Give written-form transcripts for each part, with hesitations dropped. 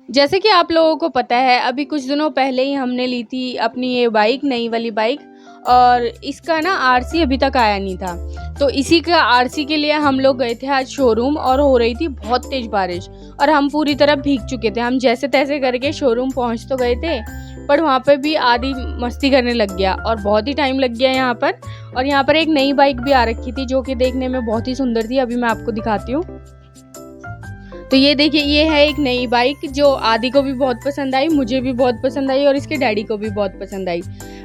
जैसे कि आप लोगों को पता है, अभी कुछ दिनों पहले ही हमने ली थी अपनी ये बाइक, नई वाली बाइक, और इसका ना आरसी अभी तक आया नहीं था। तो इसी का आरसी के लिए हम लोग गए थे आज शोरूम, और हो रही थी बहुत तेज़ बारिश और हम पूरी तरह भीग चुके थे। हम जैसे तैसे करके शोरूम पहुंच तो गए थे, पर वहाँ पे भी आधी मस्ती करने लग गया और बहुत ही टाइम लग गया यहाँ पर। और यहाँ पर एक नई बाइक भी आ रखी थी जो कि देखने में बहुत ही सुंदर थी। अभी मैं आपको दिखाती हूँ। तो ये देखिए, ये है एक नई बाइक जो आदि को भी बहुत पसंद आई, मुझे भी बहुत पसंद आई और इसके डैडी को भी बहुत पसंद आई।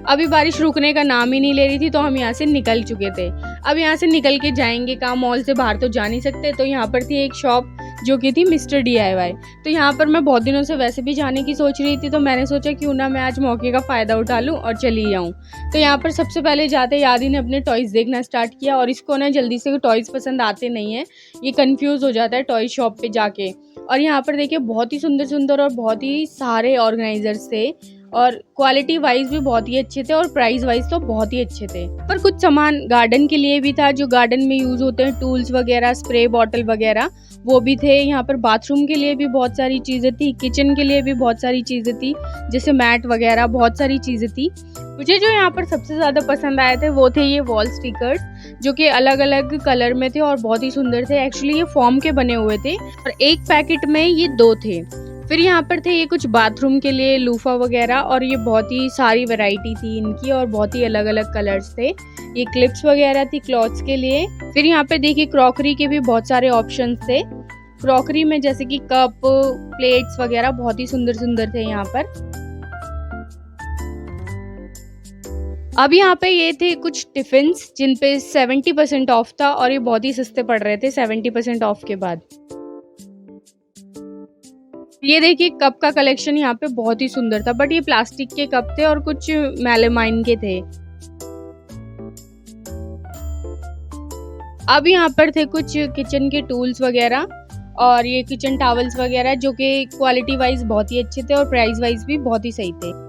अभी बारिश रुकने का नाम ही नहीं ले रही थी, तो हम यहाँ से निकल चुके थे। अब यहाँ से निकल के जाएंगे कहाँ, मॉल से बाहर तो जा नहीं सकते। तो यहाँ पर थी एक शॉप जो कि थी मिस्टर DIY। तो यहाँ पर मैं बहुत दिनों से वैसे भी जाने की सोच रही थी, तो मैंने सोचा क्यों ना मैं आज मौके का फ़ायदा उठा लूँ और चली जाऊँ। तो यहाँ पर सबसे पहले जाते ही आदि ने अपने टॉयज़ देखना स्टार्ट किया, और इसको ना जल्दी से टॉयज़ पसंद आते नहीं हैं, ये कंफ्यूज हो जाता है टॉय शॉप पे जाके। और यहाँ पर देखिए बहुत ही सुंदर सुंदर और बहुत ही सारे ऑर्गेनाइजर्स थे, और क्वालिटी वाइज भी बहुत ही अच्छे थे और प्राइस वाइज तो बहुत ही अच्छे थे। पर कुछ सामान गार्डन के लिए भी था, जो गार्डन में यूज होते हैं, टूल्स वगैरह, स्प्रे बॉटल वगैरह, वो भी थे। यहाँ पर बाथरूम के लिए भी बहुत सारी चीज़ें थी, किचन के लिए भी बहुत सारी चीज़ें थी, जैसे मैट वगैरह, बहुत सारी चीज़ें थी। मुझे जो यहाँ पर सबसे ज़्यादा पसंद आए थे वो थे ये वॉल स्टिकर्स, जो कि अलग अलग कलर में थे और बहुत ही सुंदर थे। एक्चुअली ये फोम के बने हुए थे और एक पैकेट में ये 2 थे। फिर यहाँ पर थे ये कुछ बाथरूम के लिए लूफा वगैरह, और ये बहुत ही सारी वैरायटी थी इनकी और बहुत ही अलग अलग कलर्स थे। ये क्लिप्स वगैरह थी क्लॉथ्स के लिए। फिर यहाँ पे देखिए क्रॉकरी के भी बहुत सारे ऑप्शंस थे। क्रॉकरी में जैसे कि कप, प्लेट्स वगैरह बहुत ही सुंदर सुंदर थे यहाँ पर। अब यहाँ पे ये थे कुछ टिफिन्स जिन पे 70% ऑफ था, और ये बहुत ही सस्ते पड़ रहे थे 70% ऑफ के बाद। ये देखिए कप का कलेक्शन यहाँ पे बहुत ही सुंदर था, बट ये प्लास्टिक के कप थे और कुछ मेलामाइन के थे। अब यहाँ पर थे कुछ किचन के टूल्स वगैरह, और ये किचन टॉवल्स वगैरह, जो कि क्वालिटी वाइज बहुत ही अच्छे थे और प्राइस वाइज भी बहुत ही सही थे।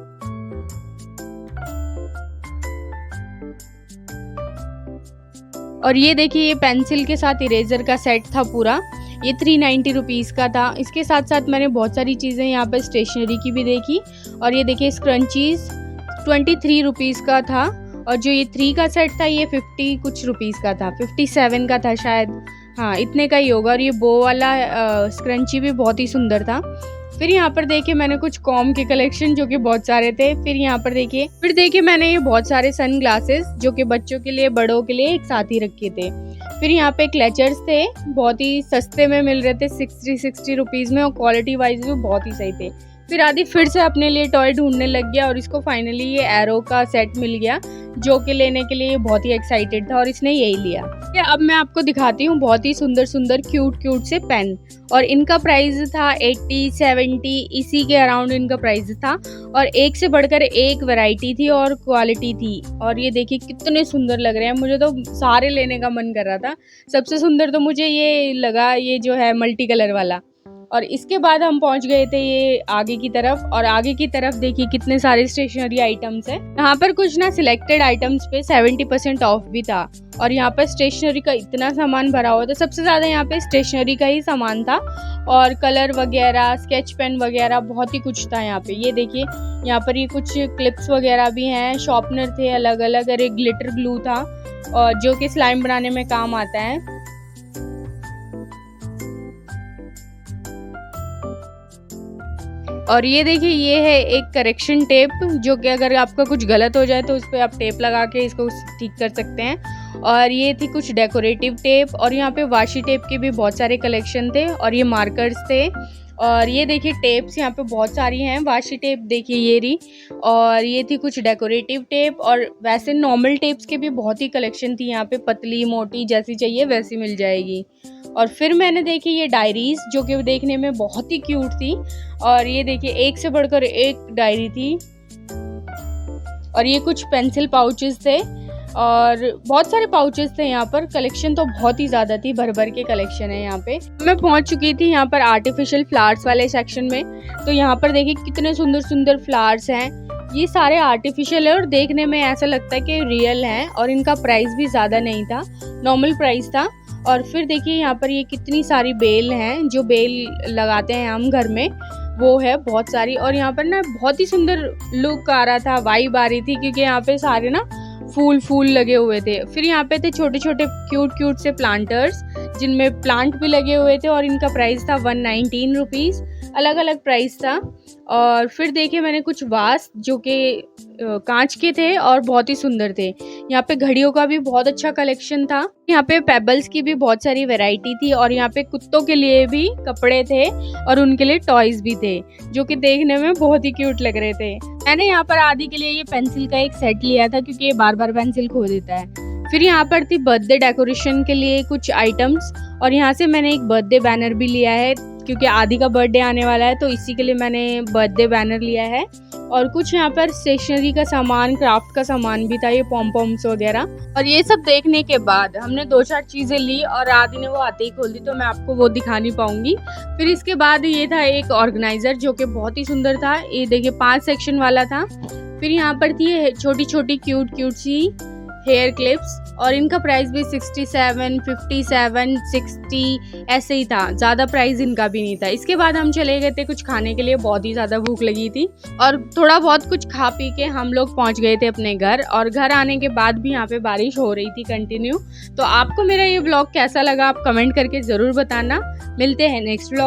और ये देखिए, ये पेंसिल के साथ इरेजर का सेट था पूरा, ये 390 रुपीज़ का था। इसके साथ साथ मैंने बहुत सारी चीज़ें यहाँ पर स्टेशनरी की भी देखी। और ये देखिए स्क्रंचीज 23 रुपीज़ का था, और जो ये 3 का सेट था ये 50 कुछ रुपीज़ का था, 57 का था शायद, हाँ इतने का ही होगा। और ये बो वाला स्क्रंची भी बहुत ही सुंदर था। फिर यहाँ पर देखिए मैंने कुछ कॉम के कलेक्शन जो कि बहुत सारे थे। फिर यहाँ पर देखिए मैंने ये बहुत सारे सन ग्लासेस जो कि बच्चों के लिए बड़ों के लिए एक साथ ही रखे थे। फिर यहाँ पे क्लेचर्स थे, बहुत ही सस्ते में मिल रहे थे, 60 रुपीज़ में, और क्वालिटी वाइज भी बहुत ही सही थे। फिर आदि फिर से अपने लिए टॉय ढूंढने लग गया, और इसको फाइनली ये एरो का सेट मिल गया, जो कि लेने के लिए बहुत ही एक्साइटेड था और इसने यही लिया। अब मैं आपको दिखाती हूँ बहुत ही सुंदर सुंदर क्यूट से पेन, और इनका प्राइस था 80, 70 इसी के अराउंड इनका प्राइस था, और एक से बढ़कर एक वैरायटी थी और क्वालिटी थी। और ये देखिए कितने सुंदर लग रहे हैं, मुझे तो सारे लेने का मन कर रहा था। सबसे सुंदर तो मुझे ये लगा, ये जो है मल्टी कलर वाला। और इसके बाद हम पहुंच गए थे ये आगे की तरफ, और आगे की तरफ देखिए कितने सारे स्टेशनरी आइटम्स हैं। यहाँ पर कुछ ना सिलेक्टेड आइटम्स पे 70% ऑफ भी था, और यहाँ पर स्टेशनरी का इतना सामान भरा हुआ था। सबसे ज़्यादा यहाँ पे स्टेशनरी का ही सामान था, और कलर वगैरह, स्केच पेन वगैरह बहुत ही कुछ था यहाँ पे। ये देखिए यहाँ पर ये कुछ क्लिप्स वगैरह भी हैं, शॉर्पनर थे अलग अलग, और एक ग्लिटर ग्लू था, और जो कि स्लाइम बनाने में काम आता है। और ये देखिए ये है एक करेक्शन टेप, जो कि अगर आपका कुछ गलत हो जाए तो उस पर आप टेप लगा के इसको ठीक कर सकते हैं। और ये थी कुछ डेकोरेटिव टेप, और यहाँ पे वाशी टेप के भी बहुत सारे कलेक्शन थे, और ये मार्कर्स थे। और ये देखिए टेप्स यहाँ पे बहुत सारी हैं, वाशी टेप देखिए ये रही, और ये थी कुछ डेकोरेटिव टेप, और वैसे नॉर्मल टेप्स के भी बहुत ही कलेक्शन थी यहाँ पे, पतली मोटी जैसी चाहिए वैसी मिल जाएगी। और फिर मैंने देखी ये डायरीज, जो कि देखने में बहुत ही क्यूट थी, और ये देखिए एक से बढ़कर एक डायरी थी। और ये कुछ पेंसिल पाउचेस थे, और बहुत सारे पाउचेस थे यहाँ पर। कलेक्शन तो बहुत ही ज़्यादा थी, भर भर के कलेक्शन है यहाँ पे। मैं पहुँच चुकी थी यहाँ पर आर्टिफिशियल फ्लावर्स वाले सेक्शन में। तो यहाँ पर देखिए कितने सुंदर सुंदर फ्लावर्स हैं, ये सारे आर्टिफिशियल है और देखने में ऐसा लगता है कि रियल हैं, और इनका प्राइस भी ज़्यादा नहीं था, नॉर्मल प्राइस था। और फिर देखिए यहाँ पर ये कितनी सारी बेल हैं, जो बेल लगाते हैं हम घर में, वो है बहुत सारी। और यहाँ पर ना बहुत ही सुंदर लुक आ रहा था, वाइब आ रही थी, क्योंकि यहाँ पे सारे ना फूल फूल लगे हुए थे। फिर यहाँ पे थे छोटे छोटे क्यूट क्यूट से प्लांटर्स, जिनमें प्लांट भी लगे हुए थे, और इनका प्राइस था 119 रुपीज़, अलग अलग प्राइस था। और फिर देखे मैंने कुछ वास जो कि कांच के थे और बहुत ही सुंदर थे। यहाँ पे घड़ियों का भी बहुत अच्छा कलेक्शन था। यहाँ पे पेबल्स की भी बहुत सारी वैरायटी थी, और यहाँ पे कुत्तों के लिए भी कपड़े थे और उनके लिए टॉयज भी थे, जो कि देखने में बहुत ही क्यूट लग रहे थे। मैंने यहाँ पर आदि के लिए ये पेंसिल का एक सेट लिया था, क्योंकि ये बार बार पेंसिल खो देता है। फिर यहाँ पर थी बर्थडे डेकोरेशन के लिए कुछ आइटम्स, और यहाँ से मैंने एक बर्थडे बैनर भी लिया है, क्योंकि आदि का बर्थडे आने वाला है, तो इसी के लिए मैंने बर्थडे बैनर लिया है। और कुछ यहाँ पर स्टेशनरी का सामान, क्राफ्ट का सामान भी था, ये पॉम पॉम्स वगैरह। और ये सब देखने के बाद हमने 2-4 चीज़ें ली, और आदि ने वो आते ही खोल दी, तो मैं आपको वो दिखा नहीं पाऊंगी। फिर इसके बाद ये था एक ऑर्गेनाइजर, जो कि बहुत ही सुंदर था। ये देखिए 5 सेक्शन वाला था। फिर यहाँ पर थी छोटी छोटी cute cute see here clips, और इनका प्राइस भी 67, 57, 60 ऐसे ही था, ज़्यादा प्राइस इनका भी नहीं था। इसके बाद हम चले गए थे कुछ खाने के लिए, बहुत ही ज़्यादा भूख लगी थी, और थोड़ा बहुत कुछ खा पी के हम लोग पहुंच गए थे अपने घर। और घर आने के बाद भी यहाँ पे बारिश हो रही थी कंटिन्यू। तो आपको मेरा ये व्लॉग कैसा लगा, आप कमेंट करके ज़रूर बताना। मिलते हैं नेक्स्ट व्लॉग।